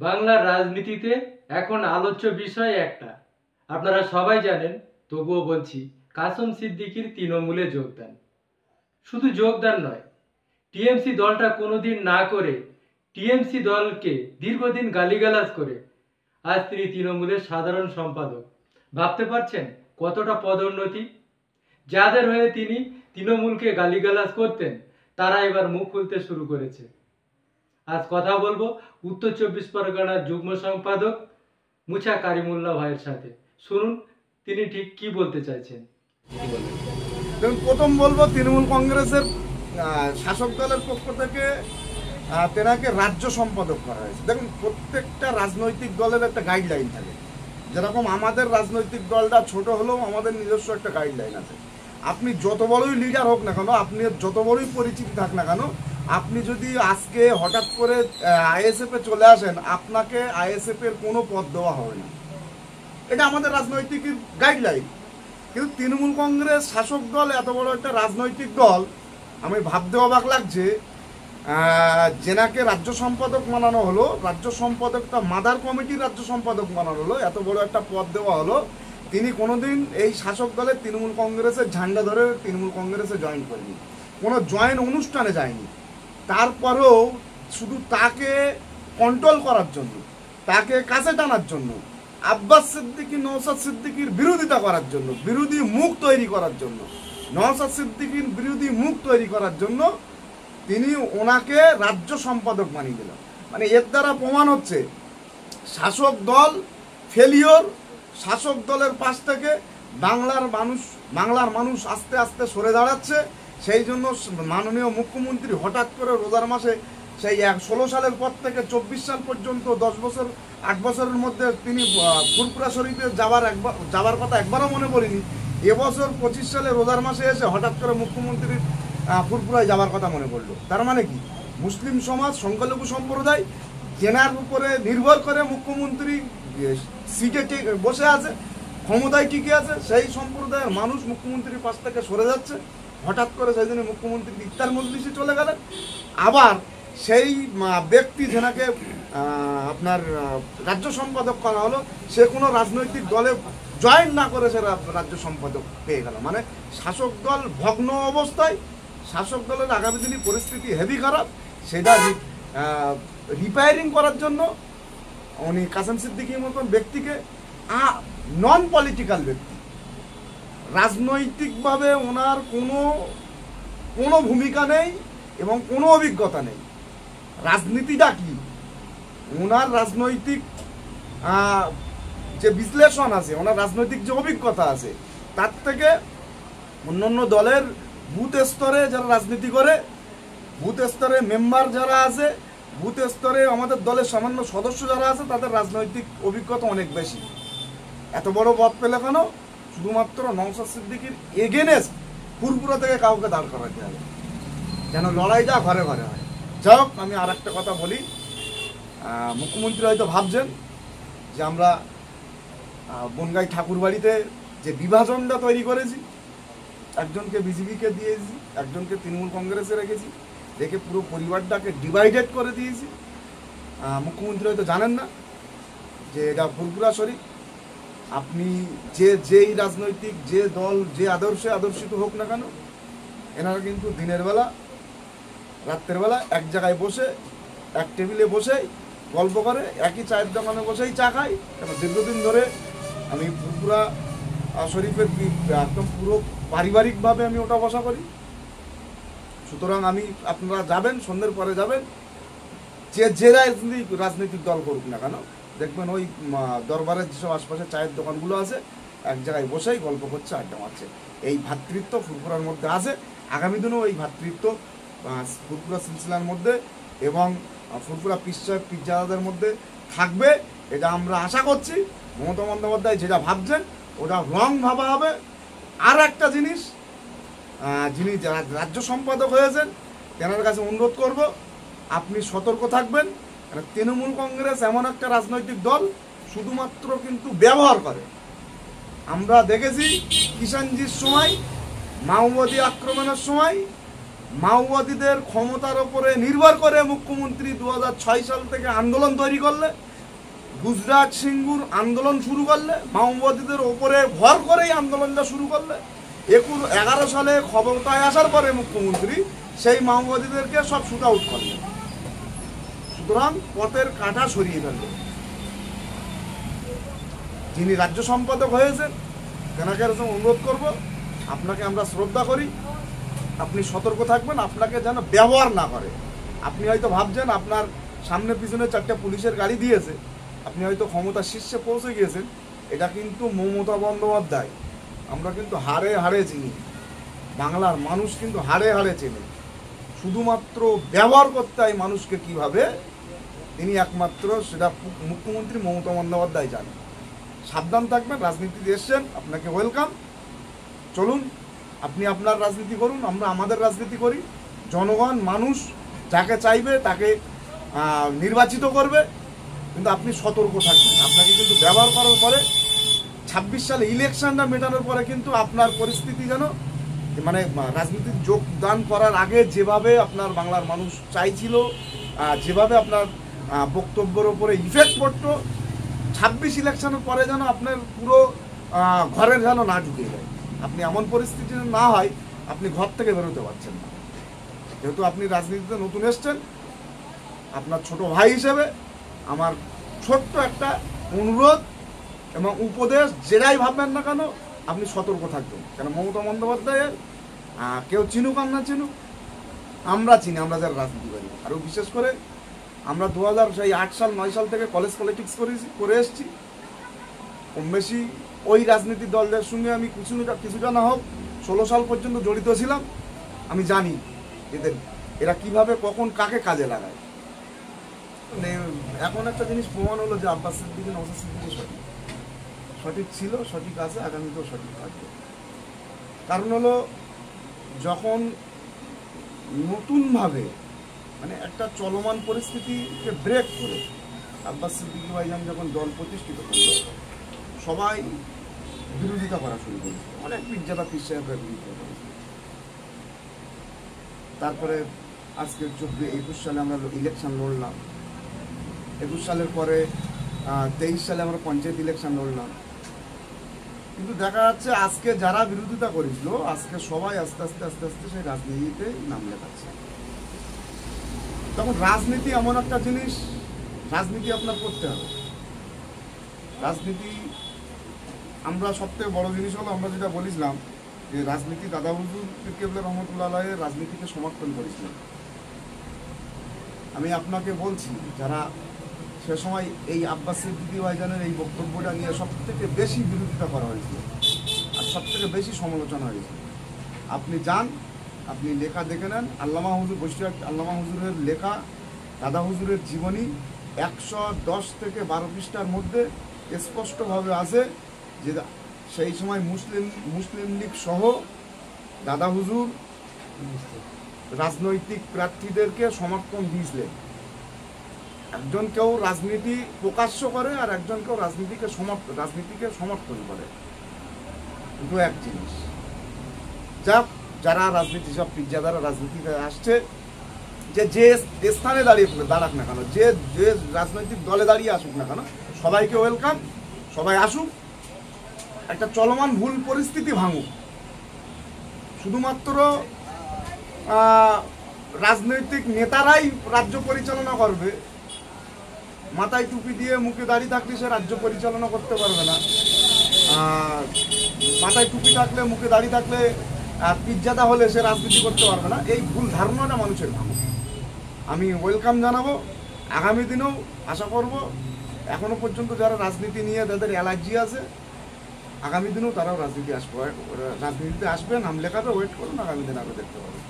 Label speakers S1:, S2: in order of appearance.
S1: বাংলার রাজনীতিতে এখন আলোচ্য বিষয় একটা, আপনারা সবাই জানেন, তবুও বলছি, কাসম সিদ্দিকীর তৃণমূলে যোগদান। শুধু যোগদান নয়, টিএমসি দলটা কোনোদিন না করে টিএমসি দলকে দীর্ঘদিন গালিগালাজ করে আজ তিনি তৃণমূলের সাধারণ সম্পাদক। ভাবতে পারছেন কতটা পদোন্নতি? যাদের হয়ে তিনি তৃণমূলকে গালিগালাজ করতেন তারা এবার মুখ খুলতে শুরু করেছে। আজ কথা বলবো উত্তর 24 পরগনার যুগ্ম সম্পাদক মুছা কারিমুল্লাহ ভাইয়ের সাথে। শুনুন তিনি ঠিক কি বলতে চাইছেন।
S2: দেখুন, প্রথম বলবো তৃণমূল কংগ্রেসের শাসক দলের পক্ষ থেকে তেনাকে রাজ্য সম্পাদক করা হয়েছে। দেখুন, প্রত্যেকটা রাজনৈতিক দলের একটা গাইডলাইন থাকে। যেরকম আমাদের রাজনৈতিক দলটা ছোট হলেও আমাদের নিজস্ব একটা গাইডলাইন আছে। আপনি যত বড়ই লিডার হোক না কেন, আপনি যত বড়ই পরিচিতি থাক না কেন, আপনি যদি আজকে হঠাৎ করে আইএসএফে চলে আসেন, আপনাকে আইএসএফের কোনো পদ দেওয়া হবে না। এটা আমাদের রাজনৈতিক গাইডলাইন। কিন্তু তৃণমূল কংগ্রেস শাসক দল, এত বড় একটা রাজনৈতিক দল, আমি ভাবতে অবাক লাগছে যেনাকে রাজ্য সম্পাদক বানানো হলো, রাজ্য সম্পাদকটা মাদার কমিটির রাজ্য সম্পাদক বানানো হলো, এত বড় একটা পদ দেওয়া হলো, তিনি কোনোদিন এই শাসক দলের তৃণমূল কংগ্রেসের ঝান্ডা ধরে তৃণমূল কংগ্রেসে জয়েন করেনি, কোনো জয়েন অনুষ্ঠানে যায়নি। তারপরেও শুধু তাকে কন্ট্রোল করার জন্য, তাকে কাছে টানার জন্য, আব্বাস সিদ্দিকী নওশাদ সিদ্দিকীর বিরোধিতা করার জন্য, বিরোধী মুখ তৈরি করার জন্য, নওশাদ সিদ্দিকীর বিরোধী মুখ তৈরি করার জন্য তিনি ওনাকে রাজ্য সম্পাদক বানিয়ে দিলেন। মানে এর দ্বারা প্রমাণ হচ্ছে শাসক দল ফেলিওর। শাসক দলের পাশ থেকে বাংলার মানুষ আস্তে আস্তে সরে দাঁড়াচ্ছে। সেই জন্য মাননীয় মুখ্যমন্ত্রী হঠাৎ করে রোজার মাসে সেই 16 সালের পর থেকে 24 সাল পর্যন্ত 10 বছর 8 বছরের মধ্যে তিনি ফুরফুরা শরীফে যাবার কথা একবারও মনে করিনি। এবছর 25 সালে রোজার মাসে এসে হঠাৎ করে মুখ্যমন্ত্রীর ফুরফুরায় যাবার কথা মনে পড়লো। তার মানে কি, মুসলিম সমাজ, সংখ্যালঘু সম্প্রদায় জেনার উপরে নির্ভর করে মুখ্যমন্ত্রী সিটে বসে আছে, ক্ষমতায় টিকে আছে, সেই সম্প্রদায়ের মানুষ মুখ্যমন্ত্রীর পাশ থেকে সরে যাচ্ছে। হঠাৎ করে সেই জন্য মুখ্যমন্ত্রী ইফতার মজলিসে চলে গেলেন। আবার সেই ব্যক্তি যেনাকে আপনার রাজ্য সম্পাদক করা হলো, সে কোনো রাজনৈতিক দলে জয়েন না করে সে রাজ্য সম্পাদক পেয়ে গেল। মানে শাসক দল ভগ্ন অবস্থায়, শাসক দলের আগামী দিনে পরিস্থিতি হেভি খারাপ, সেটা রিপেয়ারিং করার জন্য উনি কাসেম সিদ্দিকীর মতন ব্যক্তিকে, নন পলিটিক্যাল ব্যক্তি, রাজনৈতিকভাবে ওনার কোনো ভূমিকা নেই এবং কোনো অভিজ্ঞতা নেই। রাজনীতিটা কি, ওনার রাজনৈতিক যে বিশ্লেষণ আছে, ওনার রাজনৈতিক যে অভিজ্ঞতা আছে, তার থেকে অন্যান্য দলের বুথ স্তরে যারা রাজনীতি করে, বুথ স্তরে মেম্বার যারা আছে, বুথ স্তরে আমাদের দলের সামান্য সদস্য যারা আছে, তাদের রাজনৈতিক অভিজ্ঞতা অনেক বেশি। এত বড় পদ পেলে কেন? শুধুমাত্র নওশাদ সিদ্দিকীর এগেনেস্ট ফুরফুরা থেকে কাউকে দাঁড় করাতে হবে, যেন লড়াইটা ঘরে ঘরে হয়। যাই হোক, আমি আর একটা কথা বলি। মুখ্যমন্ত্রী হয়তো ভাবছেন যে আমরা বনগাই ঠাকুরবাড়িতে যে বিভাজনটা তৈরি করেছি, একজনকে বিজেপিকে দিয়েছি, একজনকে তৃণমূল কংগ্রেসে রেখেছি, রেখে পুরো পরিবারটাকে ডিভাইডেড করে দিয়েছি। মুখ্যমন্ত্রী হয়তো জানেন না যে এটা ফুরফুরা শরীফ। আপনি যেই রাজনৈতিক, যে দল, যে আদর্শে আদর্শিত হোক না কেন, এনারা কিন্তু দিনের বেলা, রাত্রের বেলা এক জায়গায় বসে, এক টেবিলে বসেই গল্প করে, একই চায়ের দোকানে বসেই চা খাই। কেন, দীর্ঘদিন ধরে আমি ফুরফুরা শরীফের একদম পুরো পারিবারিকভাবে আমি ওটা বসা করি। সুতরাং আপনারা যাবেন, সন্ধ্যের পরে যাবেন, যে রাজনৈতিক দল করুক না কেন, দেখবেন ওই দরবারের যেসব আশপাশে চায়ের দোকানগুলো আছে, এক জায়গায় বসেই গল্প করছে, আড্ডা মারছে। এই ভ্রাতৃত্ব ফুরফুরার মধ্যে আছে। আগামী দিনেও এই ভ্রাতৃত্ব ফুরফুরা সিলসিলার মধ্যে এবং ফুরফুরা পিজ্জাদের মধ্যে থাকবে, এটা আমরা আশা করছি। মমতা বন্দ্যোপাধ্যায় যেটা ভাবছেন ওটা রং ভাবা হবে। আর একটা জিনিস, যিনি রাজ্য সম্পাদক হয়েছেন, তেনার কাছে অনুরোধ করব, আপনি সতর্ক থাকবেন। তৃণমূল কংগ্রেস এমন একটা রাজনৈতিক দল, শুধুমাত্র কিন্তু ব্যবহার করে। আমরা দেখেছি কিষাণজির সময়, মাওবাদী আক্রমণের সময়, মাওবাদীদের ক্ষমতার ওপরে নির্ভর করে মুখ্যমন্ত্রী 2006 সাল থেকে আন্দোলন তৈরি করলে গুজরাট সিঙ্গুর আন্দোলন শুরু করলে, মাওবাদীদের ওপরে ভর করেই আন্দোলনটা শুরু করলে, 11 সালে ক্ষমতায় আসার পরে মুখ্যমন্ত্রী সেই মাওবাদীদেরকে সব শুট আউট করলেন। সুতরাং পথের কাঁটা সরিয়ে ফেললেন। যিনি রাজ্য সম্পাদক হয়েছেন তেনাকে অনুরোধ করব, আপনাকে আমরা শ্রদ্ধা করি, আপনি সতর্ক থাকবেন, আপনাকে যেন ব্যবহার না করে। আপনি হয়তো ভাবছেন আপনার সামনে পিছনে 4টা পুলিশের গাড়ি দিয়েছে, আপনি হয়তো ক্ষমতার শীর্ষে পৌঁছে গিয়েছেন। এটা কিন্তু মমতা বন্দ্যোপাধ্যায়, আমরা কিন্তু হাড়ে হাড়ে চিনি, বাংলার মানুষ কিন্তু হাড়ে হাড়ে চেনে। শুধুমাত্র ব্যবহার করতে হয় মানুষকে কিভাবে, তিনি একমাত্র সেটা মুখ্যমন্ত্রী মমতা বন্দ্যোপাধ্যায় জানেন। সাবধান থাকবেন, রাজনীতিতে এসছেন, আপনাকে ওয়েলকাম। চলুন, আপনি আপনার রাজনীতি করুন, আমরা আমাদের রাজনীতি করি। জনগণ মানুষ যাকে চাইবে তাকে নির্বাচিত করবে, কিন্তু আপনি সতর্ক থাকবেন। আপনাকে কিন্তু ব্যবহার করার পরে 26 সালে ইলেকশনটা মেটানোর পরে কিন্তু আপনার পরিস্থিতি যেন মানে রাজনীতির যোগদান করার আগে যেভাবে আপনার বাংলার মানুষ চাইছিল, যেভাবে আপনার বক্তব্যের উপরে ইফেক্ট পড়তো, 26 ইলেকশনের পরে যেন আপনার পুরো ঘরের যেন না ঢুকে যায়। আপনি এমন পরিস্থিতি না হয় আপনি ঘর থেকে বেরোতে পারছেন না। যেহেতু আপনি রাজনীতিতে নতুন এসছেন, আপনার ছোট ভাই হিসেবে আমার ছোট্ট একটা অনুরোধ এবং উপদেশ, যেটাই ভাববেন না কেন আপনি সতর্ক থাকবেন। কেন মমতা বন্দ্যোপাধ্যায়ের কেউ চিনুক আর না চিনুক, আমরা চিনি, আমরা যারা রাজনীতি করি। আরও বিশেষ করে আমরা 2008 সাল 9 সাল থেকে কলেজ পলিটিক্স করে এসেছি। কম বেশি ওই রাজনীতির দলদের সঙ্গে আমি কিছুটা না হোক 16 সাল পর্যন্ত জড়িত ছিলাম। আমি জানি এরা কিভাবে কখন কাকে কাজে লাগায়। এখন একটা জিনিস প্রমাণ হলো যে আব্বাস সিদ্দিকী নওশাদ সিদ্দিকী সঠিক ছিল, সঠিক আছে, আগামীতেও সঠিক থাকবে। কারণ হলো যখন নতুনভাবে মানে একটা চলমান পরিস্থিতিকে ব্রেক করে আব্বাস সিদ্দিকী ভাইজান যখন দল প্রতিষ্ঠিত করলো, সবাই বিরোধিতা করা শুরু করেছে, অনেক পীর সাহেবরা বিরোধিতা করেছে। তারপরে আজকে 21 সালে আমরা ইলেকশন লড়লাম, 21 সালের পরে 23 সালে আমরা পঞ্চায়েত ইলেকশন লড়লাম। কিন্তু দেখা যাচ্ছে আজকে যারা বিরোধিতা করেছিল, আজকে সবাই আস্তে আস্তে আস্তে আস্তে সেই রাজনীতিতে নাম লেখাচ্ছে। তখন রাজনীতি এমন একটা জিনিস, রাজনীতি আপনার করতে হবে। রাজনীতি আমরা সবথেকে বড় জিনিস হলো, আমরা যেটা বলেছিলাম যে রাজনীতি দাদা হুজুর পীর কেবলা রহমতুল্লাহ আলাইহির রাজনীতিকে সমর্থন করেছিলাম। আমি আপনাকে বলছি, যারা সে সময় এই আব্বাস সিদ্দিকী ভাইজানের এই বক্তব্যটা নিয়ে সবথেকে বেশি বিরোধিতা করা হয়েছিল আর সবথেকে বেশি সমালোচনা হয়েছিল, আপনি যান, আপনি লেখা দেখে নেন। আল্লামা হুজুরের লেখা, দাদা হুজুরের জীবনী 110 থেকে 12 পৃষ্ঠার মধ্যে স্পষ্টভাবে আছে যে সেই সময় মুসলিম লীগ সহ দাদা হুজুর রাজনৈতিক প্রার্থীদেরকে সমর্থন দিয়েছিলেন। একজন কেউ রাজনীতি প্রকাশ্য করে আর একজন কেউ রাজনীতিকে সমর্থন করে, দুটো এক জিনিস। যারা রাজনীতি সব পিজ্জাদারা রাজনীতিতে আসছে, যে স্থানে দাঁড়াক না কেন, যে রাজনৈতিক দলে দাঁড়িয়ে আসুক না কেন, সবাইকে ওয়েলকাম, সবাই আসুক, একটা চলমান ভুল পরিস্থিতি ভাঙুক। শুধুমাত্র রাজনৈতিক নেতারাই রাজ্য পরিচালনা করবে, মাথায় টুপি দিয়ে মুখে দাঁড়িয়ে থাকলে সে রাজ্য পরিচালনা করতে পারবে না। মাথায় টুপি থাকলে, মুখে দাঁড়িয়ে থাকলে, পিজ্জাদা হলে সে রাজনীতি করতে পারবে না। এই ভুল ধারণাটা মানুষের ভাঙুক। আমি ওয়েলকাম জানাবো। আগামী দিনেও আশা করব, এখনো পর্যন্ত যারা রাজনীতি নিয়ে তাদের অ্যালার্জি আছে, আগামী দিনেও তারাও রাজনীতিতে আসবে, নাম লেখাতে ওয়েট করুন, আগামী দিন আরও দেখতে পাবেন।